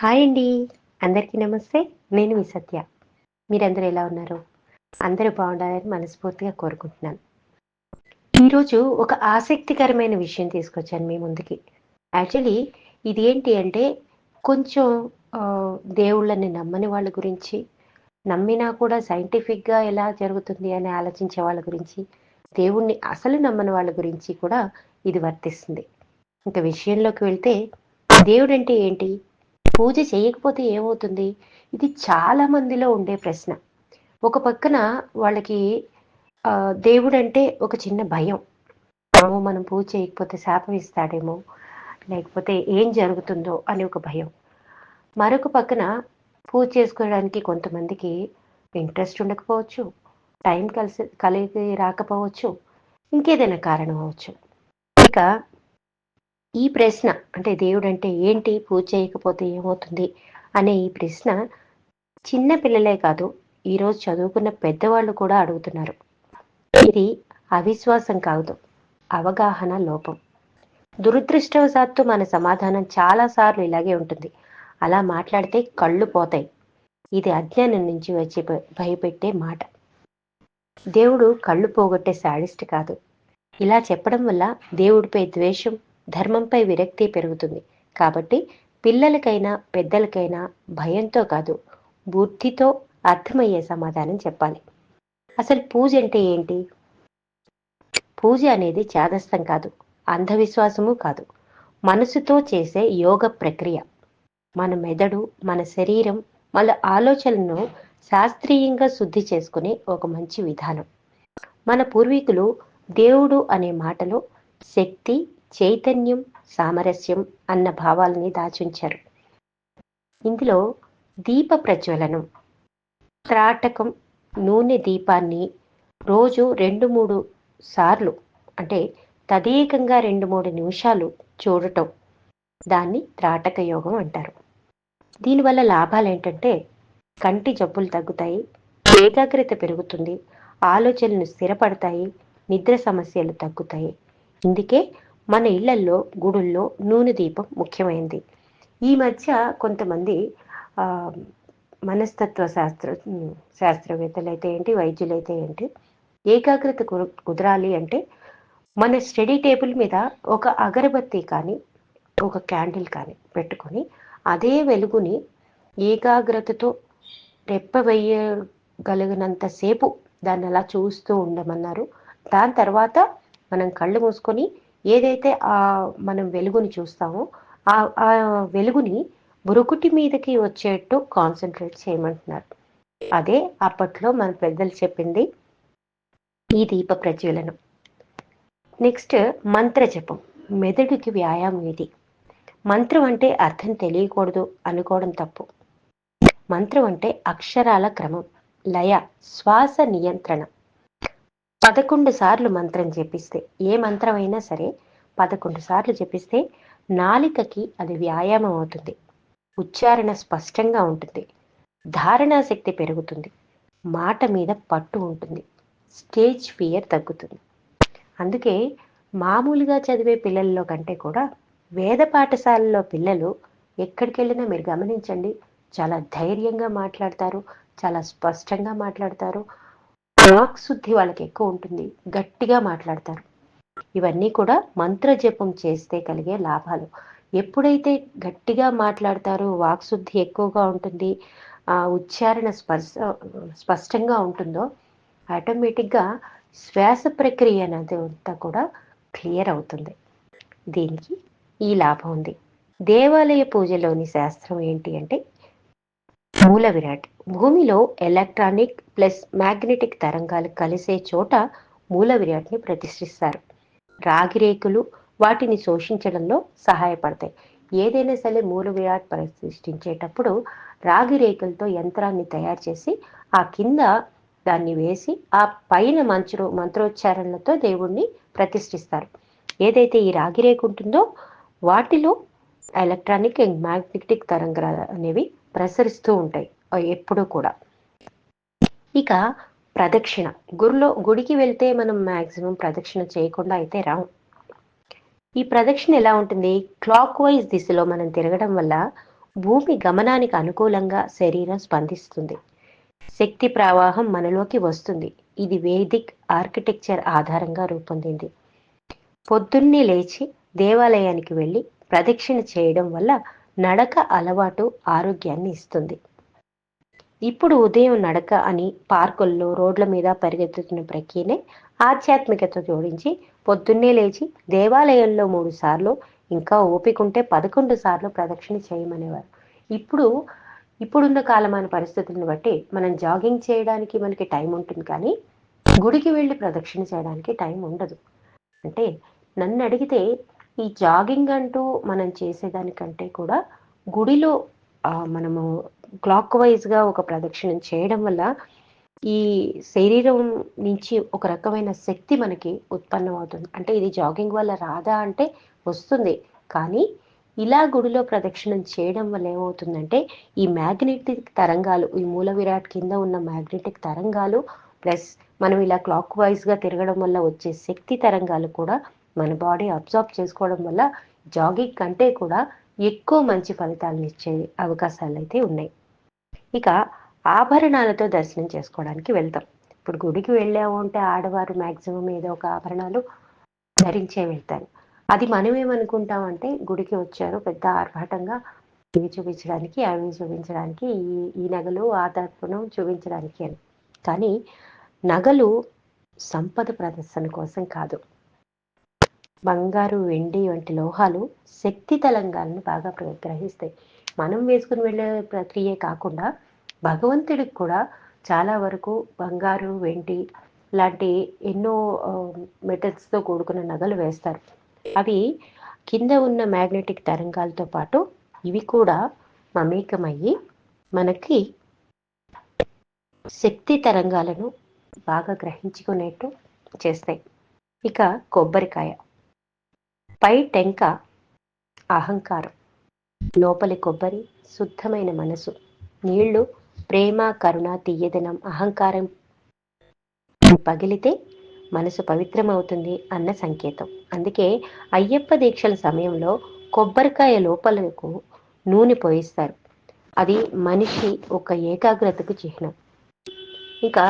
Hi అండి. అందరికీ నమస్తే. నేను మీ సత్య. మీరందరూ ఎలా ఉన్నారు? అందరూ బాగుండాలని మనస్ఫూర్తిగా కోరుకుంటున్నాను. ఈరోజు ఒక ఆసక్తికరమైన విషయం తీసుకొచ్చాను మీ ముందుకి. యాక్చువల్లీ ఇది ఏంటి అంటే కొంచెం దేవుళ్ళని నమ్మని వాళ్ళ గురించి, నమ్మినా కూడా సైంటిఫిక్‌గా ఎలా జరుగుతుంది అని ఆలోచించే వాళ్ళ గురించి, దేవుడిని అసలు నమ్మని వాళ్ళ గురించి కూడా ఇది వర్తిస్తుంది. ఇంక విషయంలోకి వెళ్తే దేవుడంటే ఏంటి? పూజ చేయకపోతే ఏమవుతుంది? ఇది చాలా మందిలో ఉండే ప్రశ్న. ఒక పక్కన వాళ్ళకి దేవుడంటే ఒక చిన్న భయం. అమ్మో! మనం పూజ చేయకపోతే శాపం ఇస్తాడేమో, లేకపోతే ఏం జరుగుతుందో అని ఒక భయం. మరొక పక్కన పూజ చేసుకోవడానికి కొంతమందికి ఇంట్రెస్ట్ ఉండకపోవచ్చు, టైం కలిగి రాకపోవచ్చు, ఇంకేదైనా కారణం అవ్వచ్చు. ఇక ఈ ప్రశ్న అంటే దేవుడంటే ఏంటి? పూజ చేయకపోతే ఏమవుతుంది? అనే ఈ ప్రశ్న చిన్న పిల్లలే కాదు, ఈరోజు చదువుకున్న పెద్దవాళ్ళు కూడా అడుగుతున్నారు. ఇది అవిశ్వాసం కాదు, అవగాహన లోపం. దురదృష్టవశాత్తు మన సమాధానం చాలా సార్లు ఇలాగే ఉంటుంది. అలా మాట్లాడితే కళ్ళు పోతాయి. ఇది అజ్ఞానం నుంచి వచ్చే భయపెట్టే మాట. దేవుడు కళ్ళు పోగొట్టే శాడిస్ట్ కాదు. ఇలా చెప్పడం వల్ల దేవుడిపై ద్వేషం, ధర్మంపై విరక్తి పెరుగుతుంది. కాబట్టి పిల్లలకైనా పెద్దలకైనా భయంతో కాదు, బుద్ధితో అర్థమయ్యే సమాధానం చెప్పాలి. అసలు పూజ అంటే ఏంటి? పూజ అనేది చాదస్తం కాదు, అంధవిశ్వాసము కాదు, మనసుతో చేసే యోగ ప్రక్రియ. మన మెదడు, మన శరీరం, మన ఆలోచనలను శాస్త్రీయంగా శుద్ధి చేసుకునే ఒక మంచి విధానం. మన పూర్వీకులు దేవుడు అనే మాటలో శక్తి, చైతన్యం, సామరస్యం అన్న భావాలని దాచుంచారు. ఇందులో దీప ప్రజ్వలనం, త్రాటకం, నూనె దీపాన్ని రోజు 2-3 సార్లు అంటే తదేకంగా 2-3 నిమిషాలు చూడటం, దాన్ని త్రాటక యోగం అంటారు. దీనివల్ల లాభాలు ఏంటంటే కంటి జబ్బులు తగ్గుతాయి, ఏకాగ్రత పెరుగుతుంది, ఆలోచనలు స్థిరపడతాయి, నిద్ర సమస్యలు తగ్గుతాయి. ఇందుకే మన ఇళ్లల్లో, గుడుల్లో నూనె దీపం ముఖ్యమైనది. ఈ మధ్య కొంతమంది మనస్తత్వ శాస్త్రవేత్తలైతే ఏంటి, వైద్యులైతే ఏంటి, ఏకాగ్రత కుదరాలి అంటే మన స్టడీ టేబుల్ మీద ఒక అగరబత్తి కానీ, ఒక క్యాండిల్ కానీ పెట్టుకొని అదే వెలుగుని ఏకాగ్రతతో రెప్పవేయగలిగినంత సేపు దాన్ని అలా చూస్తూ ఉండమన్నారు. దాని తర్వాత మనం కళ్ళు మూసుకొని ఏదైతే మనం వెలుగుని చూస్తామో ఆ వెలుగుని బురుకుటి మీదకి వచ్చేట్టు కాన్సన్ట్రేట్ చేయమంటున్నారు. అదే అప్పట్లో మన పెద్దలు చెప్పింది ఈ దీప ప్రజ్వలనం. నెక్స్ట్ మంత్ర జపం, మెదడుకి వ్యాయామం ఇది. మంత్రం అంటే అర్థం తెలియకూడదు అనుకోవడం తప్పు. మంత్రం అంటే అక్షరాల క్రమం, లయ, శ్వాస నియంత్రణ. 11 సార్లు మంత్రం జపిస్తే, ఏ మంత్రం అయినా సరే 11 సార్లు జపిస్తే నాలికకి అది వ్యాయామం అవుతుంది. ఉచ్చారణ స్పష్టంగా ఉంటుంది, ధారణా శక్తి పెరుగుతుంది, మాట మీద పట్టు ఉంటుంది, స్టేజ్ ఫియర్ తగ్గుతుంది. అందుకే మామూలుగా చదివే పిల్లల్లో కంటే కూడా వేద పాఠశాలలో పిల్లలు ఎక్కడికి వెళ్ళినా మీరు గమనించండి, చాలా ధైర్యంగా మాట్లాడతారు, చాలా స్పష్టంగా మాట్లాడతారు, వాక్శుద్ధి వాళ్ళకి ఎక్కువ ఉంటుంది, గట్టిగా మాట్లాడతారు. ఇవన్నీ కూడా మంత్ర జపం చేస్తే కలిగే లాభాలు. ఎప్పుడైతే గట్టిగా మాట్లాడతారో, వాక్శుద్ధి ఎక్కువగా ఉంటుంది, ఉచ్చారణ స్పష్టంగా ఉంటుందో ఆటోమేటిక్గా శ్వాస ప్రక్రియ అనేది అంతా కూడా క్లియర్ అవుతుంది. దీనికి ఈ లాభం ఉంది. దేవాలయ పూజలోని శాస్త్రం ఏంటి అంటే మూల విరాట్. భూమిలో ఎలక్ట్రానిక్ ప్లస్ మ్యాగ్నెటిక్ తరంగాలు కలిసే చోట మూల విరాట్ని ప్రతిష్ఠిస్తారు. రాగి రేకులు వాటిని శోషించడంలో సహాయపడతాయి. ఏదైనా సరే మూల విరాట్ ప్రతిష్ఠించేటప్పుడు రాగి రేకులతో యంత్రాన్ని తయారు చేసి ఆ కింద దాన్ని వేసి ఆ పైన మంత్రోచ్చారణలతో దేవుణ్ణి ప్రతిష్ఠిస్తారు. ఏదైతే ఈ రాగి రేకు ఉంటుందో వాటిలో ఎలక్ట్రానిక్ అండ్ మ్యాగ్నెటిక్ తరంగాలు అనేవి ప్రసరిస్తూ ఉంటాయి ఎప్పుడూ కూడా. ఇక ప్రదక్షిణ, గుడికి వెళ్తే మనం మ్యాక్సిమం ప్రదక్షిణ చేయకుండా అయితే రాము. ఈ ప్రదక్షిణ ఎలా ఉంటుంది? క్లాక్ వైజ్ దిశలో మనం తిరగడం వల్ల భూమి గమనానికి అనుకూలంగా శరీరం స్పందిస్తుంది. శక్తి ప్రవాహం మనలోకి వస్తుంది. ఇది వేదిక్ ఆర్కిటెక్చర్ ఆధారంగా రూపొందింది. పొద్దున్నే లేచి దేవాలయానికి వెళ్ళి ప్రదక్షిణ చేయడం వల్ల నడక అలవాటు ఆరోగ్యాన్ని ఇస్తుంది. ఇప్పుడు ఉదయం నడక అని పార్కుల్లో రోడ్ల మీద పరిగెత్తుతున్న ప్రక్రియనే ఆధ్యాత్మికత జోడించి పొద్దున్నే లేచి దేవాలయంలో 3 సార్లు, ఇంకా ఓపికంటే 11 సార్లు ప్రదక్షిణ చేయమనేవారు. ఇప్పుడు ఇప్పుడున్న కాలమాన పరిస్థితులను బట్టి మనం జాగింగ్ చేయడానికి మనకి టైం ఉంటుంది, కానీ గుడికి వెళ్ళి ప్రదక్షిణ చేయడానికి టైం ఉండదు. అంటే నన్ను అడిగితే ఈ జాగింగ్ అంటూ మనం చేసేదానికంటే కూడా గుడిలో మనము క్లాక్ వైజ్గా ఒక ప్రదక్షిణం చేయడం వల్ల ఈ శరీరం నుంచి ఒక రకమైన శక్తి మనకి ఉత్పన్నం అవుతుంది. అంటే ఇది జాగింగ్ వల్ల రాదా అంటే వస్తుంది, కానీ ఇలా గుడిలో ప్రదక్షిణం చేయడం వల్ల ఏమవుతుందంటే ఈ మ్యాగ్నెటిక్ తరంగాలు, ఈ మూల విరాట్ కింద ఉన్న మ్యాగ్నెటిక్ తరంగాలు ప్లస్ మనం ఇలా క్లాక్ వైజ్గా తిరగడం వల్ల వచ్చే శక్తి తరంగాలు కూడా మన బాడీ అబ్జార్బ్ చేసుకోవడం వల్ల జాగింగ్ కంటే కూడా ఎక్కువ మంచి ఫలితాలను ఇచ్చే అవకాశాలు అయితే ఉన్నాయి. ఇక ఆభరణాలతో దర్శనం చేసుకోవడానికి వెళ్తాం. ఇప్పుడు గుడికి వెళ్ళాము అంటే ఆడవారు మ్యాక్సిమం ఏదో ఒక ఆభరణాలు ధరించే వెళ్తారు. అది మనం ఏమనుకుంటామంటే గుడికి వచ్చారు పెద్ద ఆర్భాటంగా ఇవి చూపించడానికి, అవి చూపించడానికి, ఈ నగలు ఆధార్పణం చూపించడానికి అని. కానీ నగలు సంపద ప్రదర్శన కోసం కాదు. బంగారు, వెండి వంటి లోహాలు శక్తి తలంగాలను బాగా గ్రహిస్తాయి. మనం వేసుకుని వెళ్ళే ప్రక్రియ కాకుండా భగవంతుడికి కూడా చాలా వరకు బంగారు, వెండి లాంటి ఎన్నో మెటల్స్తో కూడుకున్న నగలు వేస్తారు. అవి కింద ఉన్న మ్యాగ్నెటిక్ తరంగాలతో పాటు ఇవి కూడా మమేకమయ్యి మనకి శక్తి తరంగాలను బాగా గ్రహించుకునేట్టు చేస్తాయి. ఇక కొబ్బరికాయ పై టెంక అహంకారం, లోపలి కొబ్బరి శుద్ధమైన మనసు, నీళ్లు ప్రేమ, కరుణ, తీయదనం, అహంకారం పగిలితే మనసు పవిత్రమవుతుంది అన్న సంకేతం. అందుకే అయ్యప్ప దీక్షల సమయంలో కొబ్బరికాయ లోపలకు నూనె పోయిస్తారు. అది మనిషి ఒక ఏకాగ్రతకు చిహ్నం. ఇంకా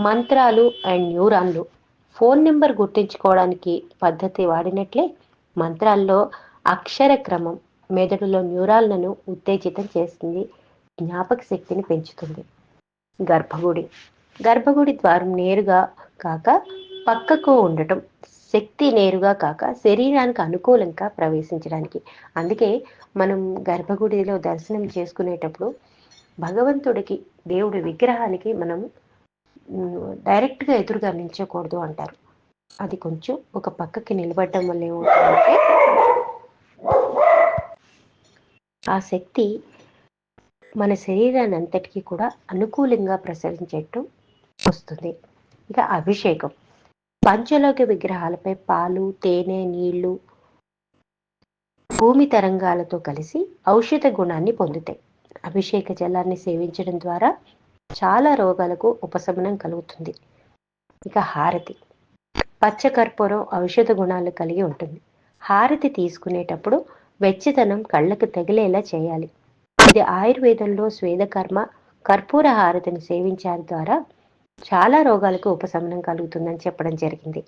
మంత్రాలు అండ్ న్యూరాన్లు, ఫోన్ నెంబర్ గుర్తించుకోవడానికి పద్ధతి వాడినట్లే మంత్రాల్లో అక్షర క్రమం మెదడులో న్యూరాన్లను ఉత్తేజితం చేస్తుంది, జ్ఞాపక శక్తిని పెంచుతుంది. గర్భగుడి ద్వారం నేరుగా కాక పక్కకు ఉండటం, శక్తి నేరుగా కాక శరీరానికి అనుకూలంగా ప్రవేశించడానికి. అందుకే మనం గర్భగుడిలో దర్శనం చేసుకునేటప్పుడు భగవంతుడికి, దేవుడి విగ్రహానికి మనం డైరెక్ట్గా ఎదురుగా నిల్చోకూడదు అంటారు. అది కొంచెం ఒక పక్కకి నిలబడడం వల్ల ఏమవుతుందంటే ఆ శక్తి మన శరీరాన్ని అంతటికీ కూడా అనుకూలంగా ప్రసరించేట్టు వస్తుంది. ఇక అభిషేకం పంచలోక విగ్రహాలపై పాలు, తేనె, నీళ్లు భూమి తరంగాలతో కలిసి ఔషధ గుణాన్ని పొందుతాయి. అభిషేక జలాన్ని సేవించడం ద్వారా చాలా రోగాలకు ఉపశమనం కలుగుతుంది. ఇక హారతి పచ్చకర్పూరం ఔషధ గుణాలు కలిగి ఉంటుంది. హారతి తీసుకునేటప్పుడు వెచ్చదనం కళ్ళకు తగిలేలా చేయాలి. ఇది ఆయుర్వేదంలో స్వేదకర్మ కర్పూర హారతిని సేవించారు ద్వారా చాలా రోగాలకు ఉపశమనం కలుగుతుందని చెప్పడం జరిగింది.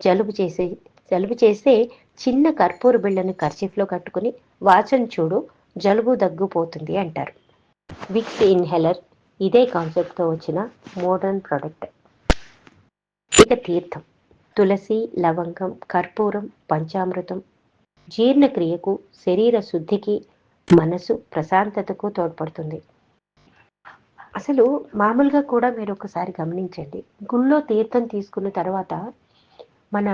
జలుబు చేస్తే చిన్న కర్పూర బిళ్ళను కర్చీఫ్లో కట్టుకుని వాసన చూడు, జలుబు దగ్గుపోతుంది అంటారు. విక్స్ ఇన్హేలర్ ఇదే కాన్సెప్ట్తో వచ్చిన మోడర్న్ ప్రోడక్ట్. ఇక తీర్థం తులసి, లవంగం, కర్పూరం, పంచామృతం జీర్ణక్రియకు, శరీర శుద్ధికి, మనసు ప్రశాంతతకు తోడ్పడుతుంది. అసలు మామూలుగా కూడా మీరు ఒకసారి గమనించండి, గుళ్ళో తీర్థం తీసుకున్న తర్వాత మన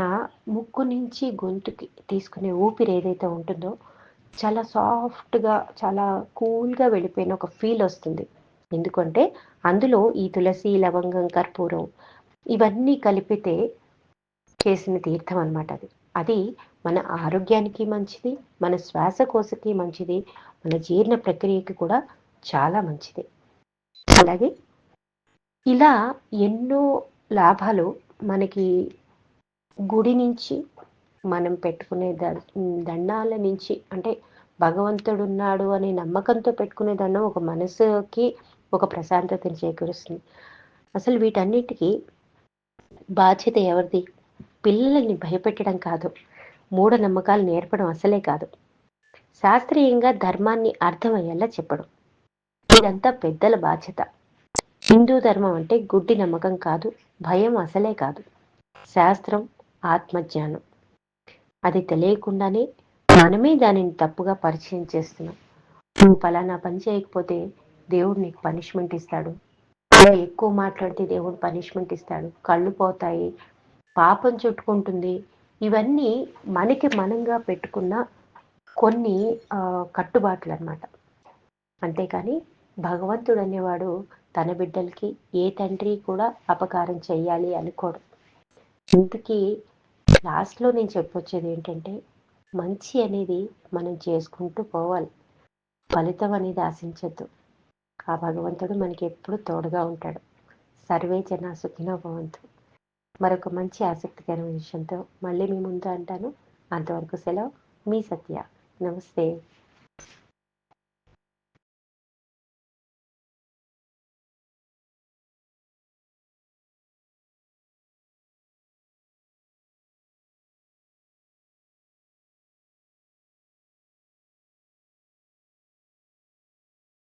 ముక్కు నుంచి గొంతుకి తీసుకునే ఊపిరి ఏదైతే ఉంటుందో చాలా సాఫ్ట్గా, చాలా కూల్గా వెళ్ళిపోయిన ఒక ఫీల్ వస్తుంది. ఎందుకంటే అందులో ఈ తులసి, లవంగం, కర్పూరం ఇవన్నీ కలిపితే చేసిన తీర్థం అన్నమాట. అది మన ఆరోగ్యానికి మంచిది, మన శ్వాసకోశకి మంచిది, మన జీర్ణ ప్రక్రియకి కూడా చాలా మంచిది. అలాగే ఇలా ఎన్నో లాభాలు మనకి గుడి నుంచి, మనం పెట్టుకునే దండాల నుంచి, అంటే భగవంతుడున్నాడు అనే నమ్మకంతో పెట్టుకునే దండం ఒక మనసుకి ఒక ప్రశాంతతని చేకూరుస్తుంది. అసలు వీటన్నిటికీ బాధ్యత ఎవరిది? పిల్లలని భయపెట్టడం కాదు. మూఢనమ్మకాలు నేర్పడం అసలే కాదు. శాస్త్రీయంగా ధర్మాన్ని అర్థమయ్యేలా చెప్పడం. ఇదంతా పెద్దల బాధ్యత. హిందూ ధర్మం అంటే గుడ్డి నమ్మకం కాదు, భయం అసలే కాదు. శాస్త్రం, ఆత్మజ్ఞానం. అది తెలియకుండానే మనమే దానిని తప్పుగా పరిచయం చేస్తున్నాం. నువ్వు పలానా పని చేయకపోతే దేవుడు నీకు పనిష్మెంట్ ఇస్తాడు. ఇలా ఎక్కువ మాట్లాడితే దేవుడు పనిష్మెంట్ ఇస్తాడు. కళ్ళు పోతాయి, పాపం చుట్టుకుంటుంది. ఇవన్నీ మనకి మనంగా పెట్టుకున్న కొన్ని కట్టుబాట్లు అన్నమాట. అంతేకాని భగవంతుడు అనేవాడు తన బిడ్డలకి ఏ తండ్రి కూడా అపకారం చెయ్యాలి అనుకోడు. ఇంతకీ లాస్ట్లో నేను చెప్పొచ్చేది ఏంటంటే, మంచి అనేది మనం చేసుకుంటూ పోవాలి. ఫలితం అనేది ఆశించొద్దు. ఆ భగవంతుడు మనకి ఎప్పుడు తోడుగా ఉంటాడు. సర్వే జన సుఖినో భవంతు. మరొక మంచి ఆసక్తికరమైన విషయంతో మళ్ళీ మీ ముందు అంటాను. అంతవరకు సెలవు. మీ సత్య. నమస్తే.